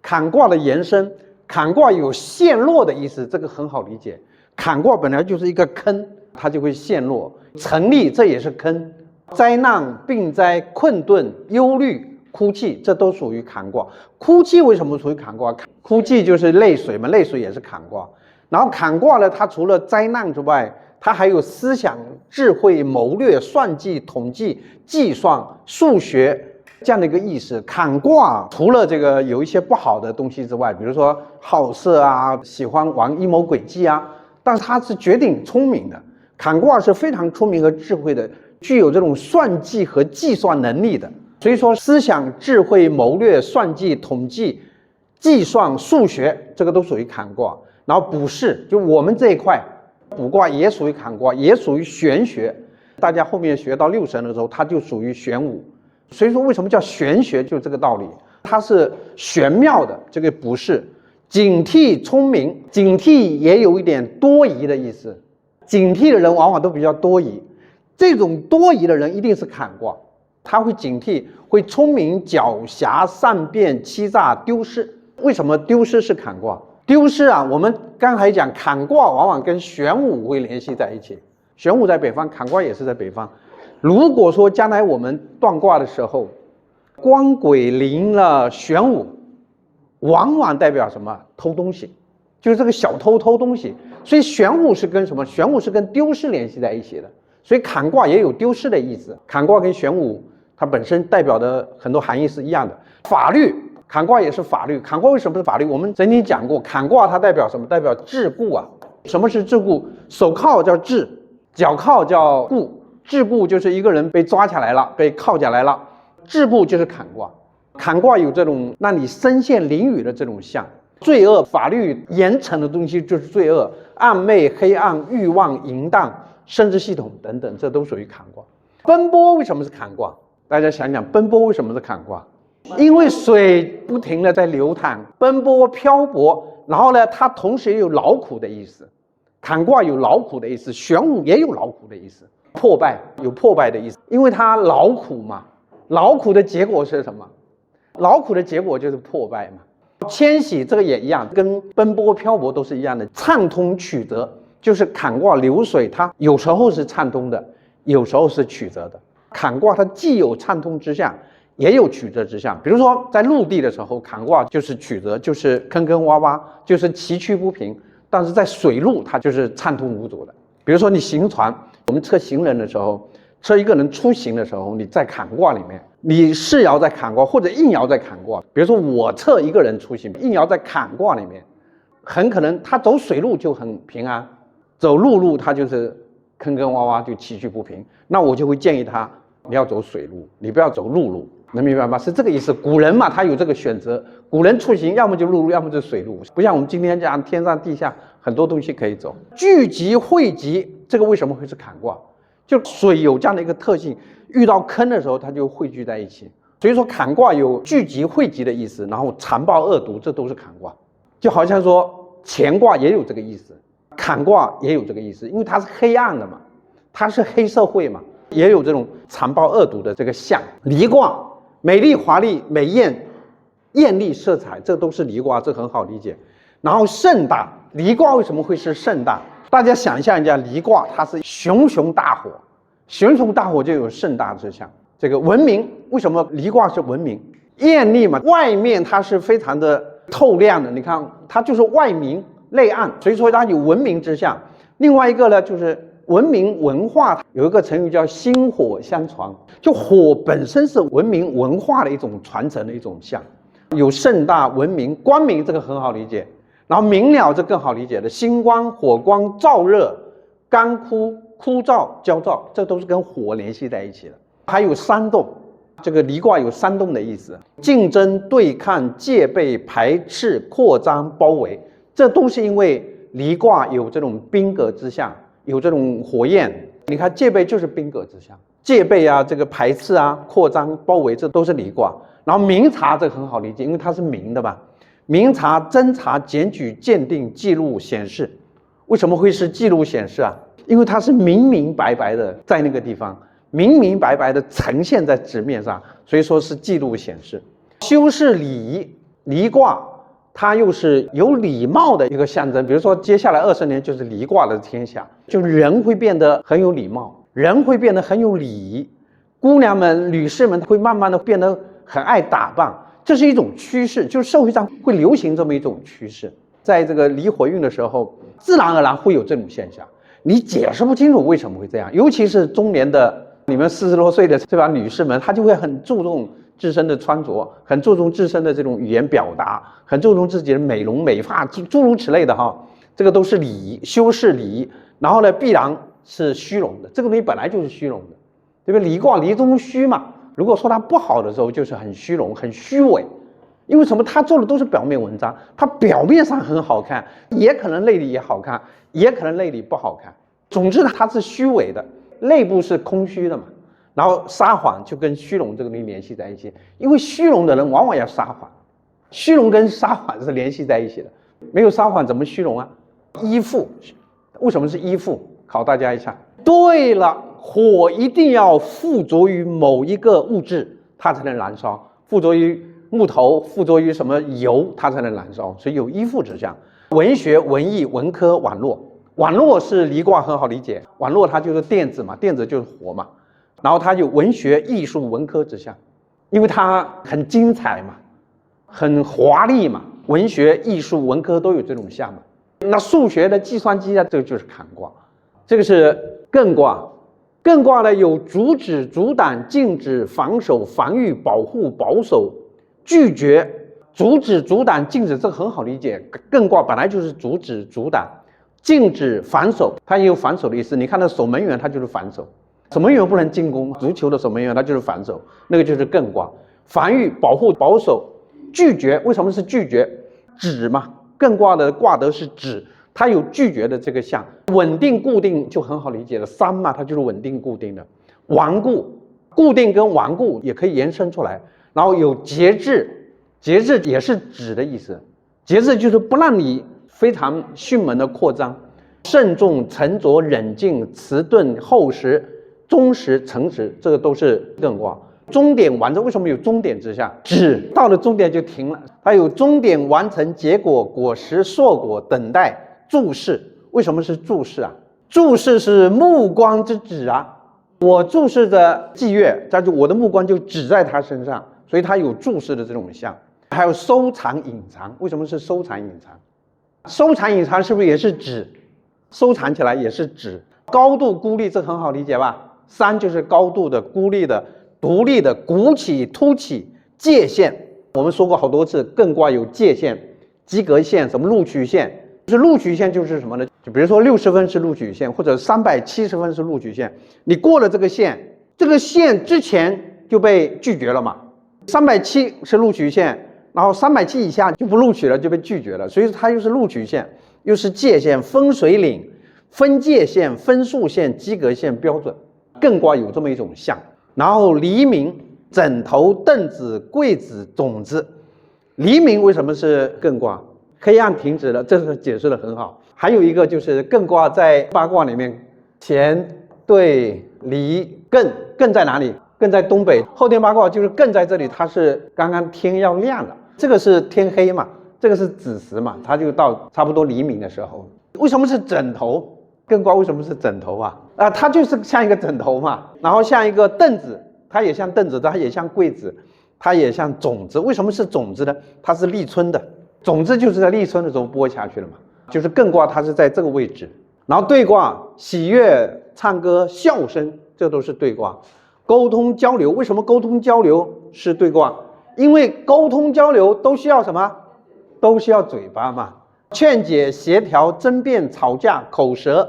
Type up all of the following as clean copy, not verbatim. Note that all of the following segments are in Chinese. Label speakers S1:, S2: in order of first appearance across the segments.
S1: 坎卦的延伸，坎卦有陷落的意思，这个很好理解。坎卦本来就是一个坑，它就会陷落。成立这也是坑，灾难、病灾、困顿、忧虑、哭泣，这都属于坎卦。哭泣为什么属于坎卦？哭泣就是泪水嘛，泪水也是坎卦。然后坎卦呢，它除了灾难之外，它还有思想、智慧、谋略、算计、统计、计算、数学这样的一个意思。坎卦除了这个有一些不好的东西之外，比如说好色啊，喜欢玩阴谋诡计啊，但是它是绝顶聪明的。坎卦是非常聪明和智慧的，具有这种算计和计算能力的。所以说，思想、智慧、谋略、算计、统计、计算、数学，这个都属于坎卦。然后卜筮，就我们这一块，卜卦也属于坎卦，也属于玄学。大家后面学到六神的时候，它就属于玄武。所以说，为什么叫玄学，就这个道理。它是玄妙的这个卜筮，警惕聪明，警惕也有一点多疑的意思。警惕的人往往都比较多疑，这种多疑的人一定是坎卦，他会警惕，会聪明、狡黠、善变、欺诈、丢失。为什么丢失是坎卦？丢失啊，我们刚才讲坎卦往往跟玄武会联系在一起，玄武在北方，坎卦也是在北方。如果说将来我们断卦的时候，官鬼临了玄武，往往代表什么？偷东西，就是这个小偷偷东西。所以玄武是跟什么？玄武是跟丢失联系在一起的，所以坎卦也有丢失的意思。坎卦跟玄武它本身代表的很多含义是一样的。法律，坎卦也是法律。坎卦为什么是法律？我们曾经讲过，坎卦它代表什么？代表桎梏啊。什么是桎梏？手铐叫桎，脚铐叫梏。桎梏就是一个人被抓起来了，被铐起来了，桎梏就是坎卦。坎卦有这种让你身陷囹圄的这种象。罪恶、法律严惩的东西就是罪恶，暗昧、黑暗、欲望、淫荡、生殖系统等等，这都属于坎卦。奔波为什么是坎卦？大家想想，奔波为什么是坎卦？因为水不停地在流淌，奔波漂泊，然后呢，它同时也有劳苦的意思。坎卦有劳苦的意思，玄武也有劳苦的意思，破败有破败的意思，因为它劳苦嘛，劳苦的结果是什么？劳苦的结果就是破败嘛。迁徙这个也一样，跟奔波漂泊都是一样的。畅通曲折，就是坎卦流水，它有时候是畅通的，有时候是曲折的。坎卦它既有畅通之象，也有曲折之象。比如说在陆地的时候，坎卦就是曲折，就是坑坑洼洼，就是崎岖不平；但是在水路，它就是畅通无阻的。比如说你行船，我们车行人的时候，车一个人出行的时候，你在坎卦里面，你世爻在坎卦或者应爻在坎卦。比如说我测一个人出行，应爻在坎卦里面，很可能他走水路就很平安，走陆路他就是坑坑洼洼，就崎岖不平。那我就会建议他，你要走水路，你不要走陆路，能明白吗？是这个意思。古人嘛，他有这个选择，古人出行要么就陆路，要么就水路，不像我们今天这样天上地下很多东西可以走。聚集汇集，这个为什么会是坎卦？就水有这样的一个特性，遇到坑的时候它就汇聚在一起。所以说坎卦有聚集汇集的意思，然后残暴恶毒，这都是坎卦。就好像说乾卦也有这个意思，坎卦也有这个意思，因为它是黑暗的嘛，它是黑社会嘛，也有这种残暴恶毒的这个象。离卦美丽华丽、美艳艳丽色彩，这都是离卦，这很好理解。然后盛大，离卦为什么会是盛大？大家想象一下，离卦它是熊熊大火，熊熊大火就有盛大之象。这个文明，为什么离卦是文明？艳丽嘛，外面它是非常的透亮的，你看它就是外明内暗，所以说它有文明之象。另外一个呢，就是文明文化，有一个成语叫薪火相传，就火本身是文明文化的一种传承的一种象。有盛大、文明、光明，这个很好理解。然后明了，这更好理解的，星光、火光、燥热、干枯、枯燥、焦躁，这都是跟火联系在一起的。还有煽动，这个离卦有煽动的意思，竞争、对抗、戒备、排斥、扩张、包围，这都是因为离卦有这种兵革之象，有这种火焰。你看戒备就是兵革之象，戒备啊，这个排斥啊、扩张、包围，这都是离卦。然后明察，这个很好理解，因为它是明的吧。明察、侦查、检举、鉴定、记录、显示，为什么会是记录显示啊？因为它是明明白白的在那个地方，明明白白的呈现在纸面上，所以说是记录显示。修饰礼仪，离卦它又是有礼貌的一个象征。比如说接下来20年就是离卦的天下，就是人会变得很有礼貌，人会变得很有礼仪，姑娘们女士们会慢慢的变得很爱打扮，这是一种趋势，就是社会上会流行这么一种趋势。在这个离火运的时候，自然而然会有这种现象，你解释不清楚为什么会这样。尤其是中年的你们40多岁的对吧，女士们，她就会很注重自身的穿着，很注重自身的这种语言表达，很注重自己的美容美发，诸如此类的哈，这个都是礼仪，修饰礼仪。然后呢，必然是虚荣的，这个东西本来就是虚荣的，对不对？离卦离中虚嘛，如果说它不好的时候，就是很虚荣、很虚伪。因为什么？他做的都是表面文章，他表面上很好看，也可能内里也好看，也可能内里不好看。总之呢，他是虚伪的，内部是空虚的嘛。然后撒谎就跟虚荣这个东西联系在一起，因为虚荣的人往往要撒谎，虚荣跟撒谎是联系在一起的。没有撒谎怎么虚荣啊？依附，为什么是依附？考大家一下。对了，火一定要附着于某一个物质，它才能燃烧，附着于木头，附着于什么油，它才能燃烧，所以有依附之象。文学、文艺、文科、网络，网络是离卦很好理解，网络它就是电子嘛，电子就是火嘛，然后它有文学、艺术、文科之象，因为它很精彩嘛，很华丽嘛，文学、艺术、文科都有这种象嘛。那数学的计算机啊，这个就是坎卦，这个是艮卦。艮卦呢有阻止、阻挡、禁止、防守、防御、保护、保守、拒绝。阻止、阻挡、禁止，这个很好理解。艮卦本来就是阻止、阻挡、禁止、防守，它也有防守的意思。你看那守门员，他就是防守，守门员不能进攻，足球的守门员他就是防守，那个就是艮卦。防御、保护、保守、拒绝，为什么是拒绝？止嘛，艮卦的卦德是止，它有拒绝的这个象。稳定、固定就很好理解了，三嘛，它就是稳定、固定的。顽固、固定跟顽固也可以延伸出来。然后有节制。节制也是止的意思，节制就是不让你非常迅猛的扩张，慎重、沉着、冷静、迟钝、厚实、忠实、诚实，这个都是艮卦。终点完成，为什么有终点之象？止到了终点就停了，它有终点、完成、结果、果实、硕果、等待、注视。为什么是注视啊？注视是目光之指啊，我注视着季月，但是我的目光就指在他身上，所以它有注视的这种象。还有收藏、隐藏，为什么是收藏、隐藏？收藏、隐藏是不是也是指？收藏起来也是指。高度、孤立，这很好理解吧？山就是高度的、孤立的、独立的、鼓起、凸起、界限。我们说过好多次，艮卦有界限、及格线、什么录取线。就是录取线就是什么呢？就比如说60分是录取线，或者370分是录取线。你过了这个线，这个线之前就被拒绝了嘛？370是录取线。然后370以下就不录取了，就被拒绝了，所以它又是录取线，又是界限、分水岭、分界线、分数线、及格线、标准。艮卦有这么一种象。然后黎明、枕头、凳子、柜子、种子。黎明为什么是艮卦？黑暗停止了，这个解释的很好。还有一个就是艮卦在八卦里面，乾、兑、离、艮，艮在哪里？艮在东北。后天八卦就是艮在这里，它是刚刚天要亮了。这个是天黑嘛，这个是子时嘛，它就到差不多黎明的时候。为什么是枕头？艮卦为什么是枕头啊？它就是像一个枕头嘛，然后像一个凳子，它也像凳子，它也像柜子，它也像种子。为什么是种子呢？它是立春的，种子就是在立春的时候播下去了嘛。就是艮卦它是在这个位置，然后兑卦喜悦、唱歌、笑声，这都是兑卦。沟通交流，为什么沟通交流是兑卦？因为沟通交流都需要什么？都需要嘴巴嘛。劝解、协调、争辩、吵架、口舌、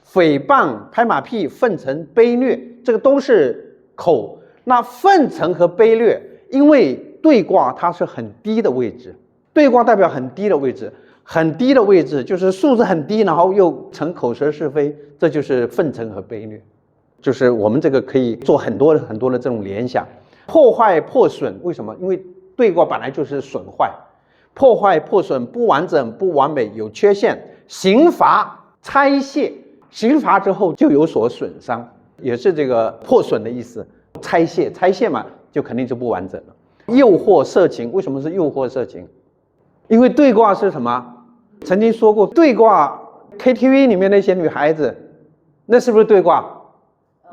S1: 诽谤、拍马屁、愤陈、卑劣，这个都是口。那愤陈和卑劣，因为兑卦它是很低的位置，兑卦代表很低的位置，很低的位置就是素质很低，然后又逞口舌是非，这就是愤陈和卑劣。就是我们这个可以做很多的这种联想。破坏、破损，为什么？因为兑卦本来就是损坏，破坏、破损，不完整、不完美，有缺陷。刑罚、拆卸，刑罚之后就有所损伤，也是这个破损的意思。拆卸嘛，就肯定就不完整了。诱惑、色情，为什么是诱惑、色情？因为对卦是什么？曾经说过，对卦 KTV 里面那些女孩子，那是不是对卦？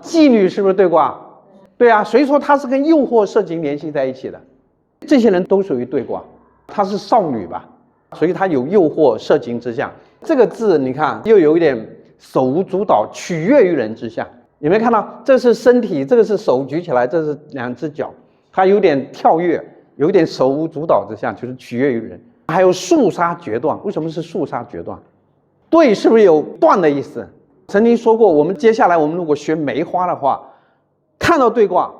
S1: 妓女是不是对卦？对啊，所以说它是跟诱惑色情联系在一起的。这些人都属于对卦，她是少女吧，所以她有诱惑色情之象。这个字你看又有一点手无足蹈，取悦于人之象。有没有看到？这是身体，这个是手举起来，这是2只脚，它有点跳跃，有点手无足蹈之象，就是取悦于人。还有肃杀决断，为什么是肃杀决断？对，是不是有断的意思？曾经说过，我们接下来我们如果学梅花的话，看到对卦，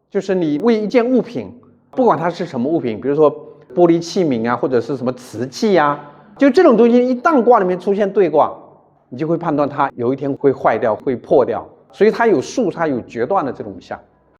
S1: 就是你为一件物品，不管它是什么物品，比如说玻璃器皿啊，或者是什么瓷器啊，就这种东西，一旦卦里面出现对卦，你就会判断它有一天会坏掉，会破掉，所以它有肃杀有决断的这种象。